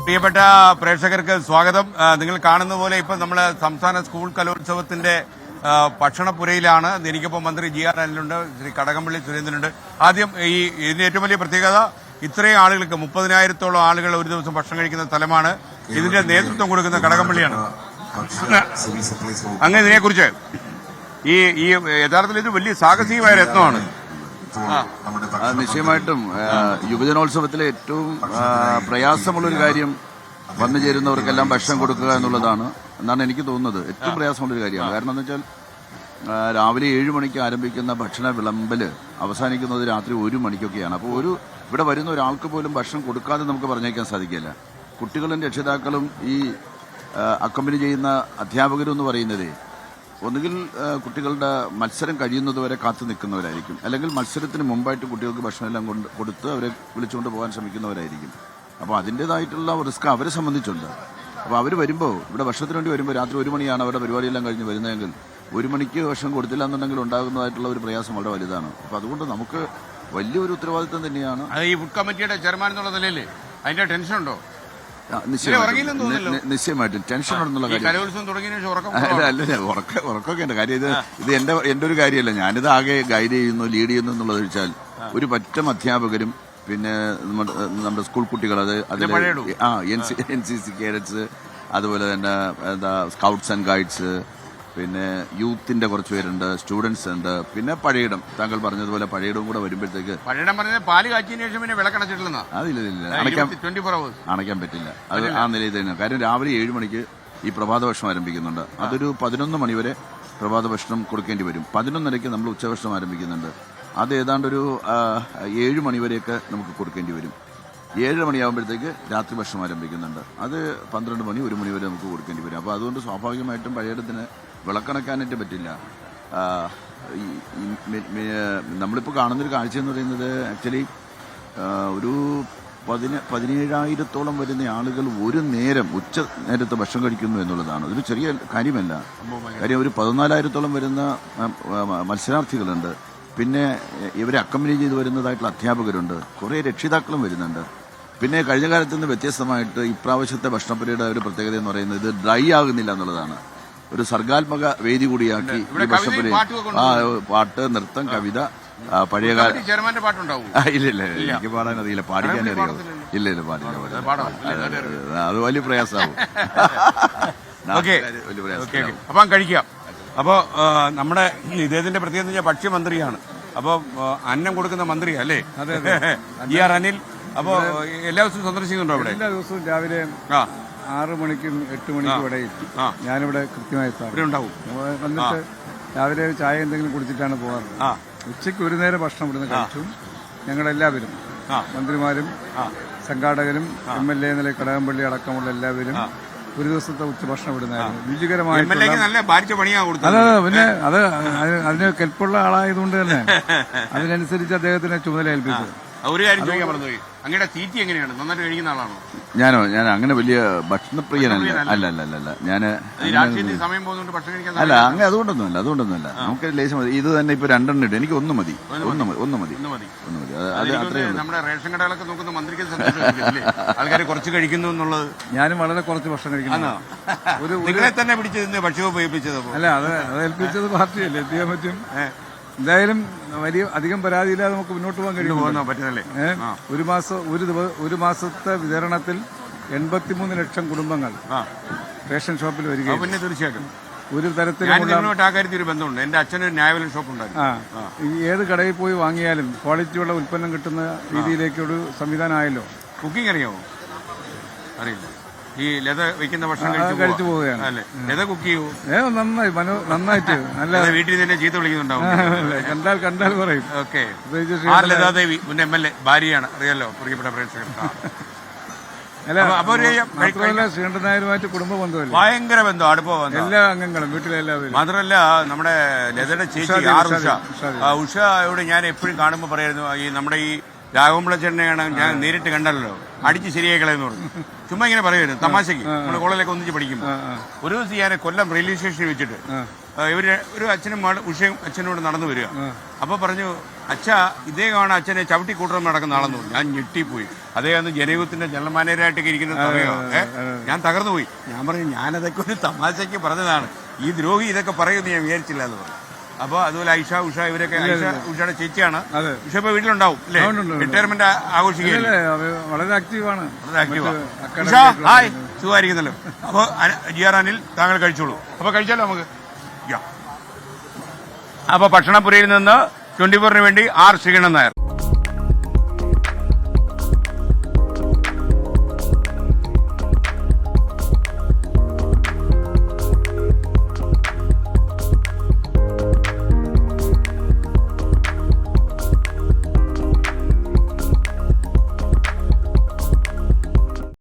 പ്രിയപ്പെട്ട പ്രേക്ഷകർക്ക് സ്വാഗതം. നിങ്ങൾ കാണുന്ന പോലെ ഇപ്പം നമ്മൾ സംസ്ഥാന സ്കൂൾ കലോത്സവത്തിന്റെ ഭക്ഷണപ്പുരയിലാണ്. എനിക്കിപ്പോൾ മന്ത്രി GR അനിലുണ്ട്, ശ്രീ കടകംപള്ളി സുരേന്ദ്രനുണ്ട്. ആദ്യം ഇതിന്റെ ഏറ്റവും വലിയ പ്രത്യേകത ഇത്രയും ആളുകൾക്ക് 30,000-ഓളം ആളുകൾ ഒരു ദിവസം ഭക്ഷണം കഴിക്കുന്ന സ്ഥലമാണ്. ഇതിന്റെ നേതൃത്വം കൊടുക്കുന്ന കടകംപള്ളിയാണ്. അങ്ങനെ ഇതിനെക്കുറിച്ച് ഈ യഥാർത്ഥത്തിൽ ഇത് വലിയ സാഹസികമായ രത്നമാണ്. നിശ്ചയമായിട്ടും യുവജനോത്സവത്തിലെ ഏറ്റവും പ്രയാസമുള്ളൊരു കാര്യം വന്നു ചേരുന്നവർക്കെല്ലാം ഭക്ഷണം കൊടുക്കുക എന്നുള്ളതാണ് എന്നാണ് എനിക്ക് തോന്നുന്നത്. ഏറ്റവും പ്രയാസമുള്ളൊരു കാര്യമാണ്. കാരണം എന്ന് വെച്ചാൽ രാവിലെ 7 മണിക്ക് ആരംഭിക്കുന്ന ഭക്ഷണ വിളമ്പല് അവസാനിക്കുന്നത് രാത്രി 1 മണിക്കൊക്കെയാണ്. അപ്പോൾ ഇവിടെ വരുന്ന ഒരാൾക്ക് പോലും ഭക്ഷണം കൊടുക്കാതെ നമുക്ക് പറഞ്ഞേക്കാൻ സാധിക്കില്ല. കുട്ടികളും രക്ഷിതാക്കളും ഈ അക്കമ്പനി ചെയ്യുന്ന അധ്യാപകരും എന്ന് പറയുന്നത് ഒന്നുകിൽ കുട്ടികളുടെ മത്സരം കഴിയുന്നതുവരെ കാത്തു നിൽക്കുന്നവരായിരിക്കും, അല്ലെങ്കിൽ മത്സരത്തിന് മുമ്പായിട്ട് കുട്ടികൾക്ക് ഭക്ഷണമെല്ലാം കൊടുത്ത് അവരെ വിളിച്ചുകൊണ്ട് പോകാൻ ശ്രമിക്കുന്നവരായിരിക്കും. അപ്പോൾ അതിൻ്റെതായിട്ടുള്ള റിസ്ക് അവരെ സംബന്ധിച്ചുണ്ട്. അപ്പോൾ അവർ വരുമ്പോൾ ഇവിടെ ഭക്ഷണത്തിന് വേണ്ടി വരുമ്പോൾ രാത്രി 1 മണിയാണ് അവരുടെ പരിപാടിയെല്ലാം കഴിഞ്ഞ് വരുന്നതെങ്കിൽ 1 മണിക്ക് ഭക്ഷണം കൊടുത്തില്ല എന്നുണ്ടെങ്കിൽ ഉണ്ടാകുന്നതായിട്ടുള്ള ഒരു പ്രയാസം വളരെ വലുതാണ്. അപ്പോൾ അതുകൊണ്ട് നമുക്ക് വലിയൊരു ഉത്തരവാദിത്വം തന്നെയാണ്. ഈ ഫുഡ് കമ്മിറ്റിയുടെ ചെയർമാൻ എന്നുള്ള നിലയിൽ അതിന്റെ ടെൻഷൻ ഉണ്ടോ? നിശ്ചയമായിട്ടും ടെൻഷൻ ഉണ്ടെന്നുള്ള കാര്യം അല്ല, ഉറക്കമൊക്കെ ഉണ്ട്. കാര്യം ഇത് എന്റെ ഒരു കാര്യമല്ല. ഞാനിത് ആകെ ഗൈഡ് ചെയ്യുന്നു, ലീഡ് ചെയ്യുന്നു എന്നുള്ളത് വെച്ചാൽ ഒരു പറ്റം അധ്യാപകരും പിന്നെ നമ്മുടെ സ്കൂൾ കുട്ടികൾ, NCC കേഡറ്റ്സ്, അതുപോലെ തന്നെ സ്കൗട്ട്സ് ആൻഡ് ഗൈഡ്സ്, പിന്നെ യൂത്തിന്റെ കുറച്ച് പേരുണ്ട്, സ്റ്റുഡൻസ് ഉണ്ട്, പിന്നെ പഴയിടം, താങ്കൾ പറഞ്ഞതുപോലെ പഴയിടവും കൂടെ വരുമ്പോഴത്തേക്ക് അണയ്ക്കാൻ പറ്റില്ല. അത് ആ നിലയിൽ തന്നെ. കാര്യം രാവിലെ 7 മണിക്ക് ഈ പ്രഭാത ഭക്ഷണം ആരംഭിക്കുന്നുണ്ട്. അതൊരു 11 മണിവരെ പ്രഭാത ഭക്ഷണം കൊടുക്കേണ്ടി വരും. 11:30 നമ്മൾ ഉച്ചഭക്ഷണം ആരംഭിക്കുന്നുണ്ട്. അത് ഏതാണ്ട് ഒരു 7 മണിവരെയൊക്കെ നമുക്ക് കൊടുക്കേണ്ടി വരും. 7 മണിയാകുമ്പോഴത്തേക്ക് രാത്രി ഭക്ഷണം ആരംഭിക്കുന്നുണ്ട്. അത് 12 മണി 1 മണി വരെ നമുക്ക് കൊടുക്കേണ്ടി വരും. അപ്പോൾ അതുകൊണ്ട് സ്വാഭാവികമായിട്ടും പഴയിടത്തിന് വിളക്കണക്കാനായിട്ട് പറ്റില്ല. നമ്മളിപ്പോൾ കാണുന്നൊരു കാഴ്ച എന്ന് പറയുന്നത് ആക്ച്വലി ഒരു 17,000-ഓളം വരുന്ന ആളുകൾ ഒരു നേരം ഉച്ച നേരത്തെ ഭക്ഷണം കഴിക്കുന്നു എന്നുള്ളതാണ്. അതൊരു ചെറിയ കാര്യമല്ല. കാര്യം ഒരു 14,000-ഓളം വരുന്ന മത്സരാർത്ഥികളുണ്ട്. പിന്നെ ഇവരെ അക്കമ്പനി ചെയ്ത് വരുന്നതായിട്ടുള്ള അധ്യാപകരുണ്ട്. കുറേ രക്ഷിതാക്കളും വരുന്നുണ്ട്. പിന്നെ കഴിഞ്ഞ കാലത്ത് നിന്ന് വ്യത്യസ്തമായിട്ട് ഇപ്രാവശ്യത്തെ ഭക്ഷണപ്പുരയുടെ ഒരു പ്രത്യേകത എന്ന് പറയുന്നത് ഇത് ഡ്രൈ ആകുന്നില്ല എന്നുള്ളതാണ്. ഒരു സർഗാത്മക വേദി കൂടിയാക്കി ഈ ഭക്ഷണപ്പുര പാട്ട്, നൃത്തം, കവിത, പഴയകാല ഇല്ല എനിക്ക് പാടാൻ അറിയില്ല, പാടിക്കാൻ അറിയാം. ഇല്ല പാടില്ല, അത് വലിയ പ്രയാസമാകും. അപ്പം കഴിക്കാം. അപ്പോൾ നമ്മുടെ ഇദ്ദേഹത്തിന്റെ പ്രത്യേകത ഭക്ഷ്യമന്ത്രിയാണ്. അപ്പോൾ അന്നം കൊടുക്കുന്ന മന്ത്രിയാ അല്ലേ? GR അനിൽ. അപ്പോൾ എല്ലാ ദിവസവും സന്ദർശിക്കുന്നുണ്ടോ അവിടെ? എല്ലാ ദിവസവും രാവിലെ 6 മണിക്കും 8 മണിക്കും ഇടയിൽ ഞാനിവിടെ കൃത്യമായി ഉണ്ടാവും. വന്നിട്ട് രാവിലെ ചായ എന്തെങ്കിലും കുടിച്ചിട്ടാണ് പോകാറ്. ഉച്ചയ്ക്ക് ഒരു നേരം ഭക്ഷണം ഇവിടുന്ന് കഴിച്ചു. ഞങ്ങളെല്ലാവരും മന്ത്രിമാരും സംഘാടകരും MLA നില കടകംപള്ളി അടക്കമുള്ള എല്ലാവരും ഒരു ദിവസത്തെ ഉച്ചഭക്ഷണം ഇടുന്നായിരുന്നു. രുചികരമായിട്ട്. അതെ, പിന്നെ അതിന് കെൽപ്പുള്ള ആളായതുകൊണ്ട് തന്നെ അതിനനുസരിച്ച് അദ്ദേഹത്തിനെ ചുമതല ഏൽപ്പിച്ചത്. ഒരു കാര്യം ചോദിക്കാൻ പറഞ്ഞു, അങ്ങയുടെ തീറ്റി എങ്ങനെയാണ്? നന്നായിട്ട് കഴിക്കുന്ന ആളാണോ? ഞാൻ അങ്ങനെ വലിയ ഭക്ഷണപ്രിയനല്ല. അല്ല ഞാൻ അല്ല അങ്ങനെ അതുകൊണ്ടൊന്നുമല്ല. നമുക്ക് ലേശം മതി. ഇത് തന്നെ ഇപ്പൊ 2 ഇട്ട് എനിക്ക് ഒന്ന് മതി. അത് അത്രയും. നമ്മുടെ റേഷൻ കടകളൊക്കെ നോക്കുന്ന മന്ത്രിക്ക് ആൾക്കാർ കുറച്ച് കഴിക്കുന്നു എന്നുള്ളത്. ഞാനും വളരെ കുറച്ച് ഭക്ഷണം കഴിക്കുന്നു. നിങ്ങളെ തന്നെ പിടിച്ചത് ഭക്ഷ്യം ഉപയോഗിച്ചത് അല്ല, അത് ഏൽപ്പിച്ചത് പാർട്ടിയല്ലേ, എത്തിയാൻ പറ്റും. എന്തായാലും വലിയ അധികം പരാതിയില്ലാതെ നമുക്ക് മുന്നോട്ട് പോകാൻ കഴിയും. ഒരു മാസത്തെ വിതരണത്തിൽ 83 ലക്ഷം കുടുംബങ്ങൾ റേഷൻ ഷോപ്പിൽ വരികയും പിന്നെ തീർച്ചയായിട്ടും ഒരു തരത്തിലുള്ള കാര്യത്തിൽ ഒരു ബന്ധമുണ്ട്. എന്റെ അച്ഛനൊരു ന്യായവില ഷോപ്പ് ഉണ്ടായിരുന്നു. ഏത് കടയിൽ പോയി വാങ്ങിയാലും ക്വാളിറ്റിയുള്ള ഉൽപ്പന്നം കിട്ടുന്ന രീതിയിലേക്ക് ഒരു സംവിധാനമായല്ലോ. കുക്കിംഗ് അറിയാമോ? അറിയില്ല. ഈ ലത വെക്കുന്ന ഭക്ഷണം കഴിച്ചു പോവുകയാണ്. ലത കുക്ക് ചെയ്യൂ? നന്നായിട്ട് നല്ല. വീട്ടിൽ തന്നെ ചീത്ത വിളിക്കുന്നുണ്ടാവും. കണ്ടാൽ പറയും. ഓക്കെ. ലതാദേവി മുൻ MLA ഭാര്യയാണ്, അറിയാലോ പ്രിയപ്പെട്ട പ്രേക്ഷകർ. മാത്രമല്ല ശ്രീകണ്ഠൻ നായരുമായിട്ട് കുടുംബ ബന്ധമല്ല, ഭയങ്കര ബന്ധം, അടുപ്പ ബന്ധം. എല്ലാ അംഗങ്ങളും വീട്ടിലെല്ലാവരും. മാത്രമല്ല നമ്മുടെ ലതയുടെ ചേച്ചി ഉഷയോട് ഞാൻ എപ്പോഴും കാണുമ്പോൾ പറയായിരുന്നു, ഈ നമ്മുടെ ഈ രാഘവമ്പിളച്ചേട്ടനെയാണ് ഞാൻ നേരിട്ട് കണ്ടല്ലോ, അടിച്ച് ശരിയാക്കളെന്ന് പറഞ്ഞു. ചുമ്മാ ഇങ്ങനെ പറയുമായിരുന്നു തമാശക്ക്. നമ്മുടെ കോളേജിലൊക്കെ ഒന്നിച്ച് പഠിക്കുമ്പോൾ ഒരു ദിവസം ഞാൻ കൊല്ലം റെയിൽവേ സ്റ്റേഷനിൽ വെച്ചിട്ട് ഒരു അച്ഛനും ഉഷയും അച്ഛനോട് നടന്നു വരിക. അപ്പോൾ പറഞ്ഞു, അച്ഛ ഇദ്ദേഹമാണ് അച്ഛനെ ചവിട്ടി കൂട്ടം നടക്കുന്ന ആളെന്ന് പറഞ്ഞു. ഞാൻ ഞെട്ടിപ്പോയി. അദ്ദേഹം അന്ന് ജനയുഗത്തിന്റെ ജനറൽ മാനേജറായിട്ടൊക്കെ ഇരിക്കുന്ന സമയമാണ്. ഞാൻ തകർന്നു പോയി. ഞാൻ പറഞ്ഞു ഞാനതൊക്കെ ഒരു തമാശയ്ക്ക് പറഞ്ഞതാണ്, ഈ ദ്രോഹി ഇതൊക്കെ പറയുമെന്ന് ഞാൻ വിചാരിച്ചില്ല എന്ന് പറഞ്ഞു. അപ്പൊ അതുപോലെ ഐഷ ഉഷ ഇവരൊക്കെ, ഉഷയുടെ ചേച്ചിയാണ്. ഉഷ ഇപ്പൊ വീട്ടിലുണ്ടാവും അല്ലേ? റിട്ടയർമെന്റ് ആഘോഷിക്കുകയല്ലേ? വളരെ ആക്റ്റീവാണ്. ഉഷ ഹായ്, സുഖമായിരിക്കുന്നല്ലോ. അപ്പൊ GR അനിൽ താങ്കൾ കഴിച്ചോളൂ. അപ്പൊ കഴിച്ചാലോ നമുക്ക്? അപ്പൊ ഭക്ഷണപുരയിൽ നിന്ന് 24 വേണ്ടി R. ശ്രീകണ്ഠൻ നായർ.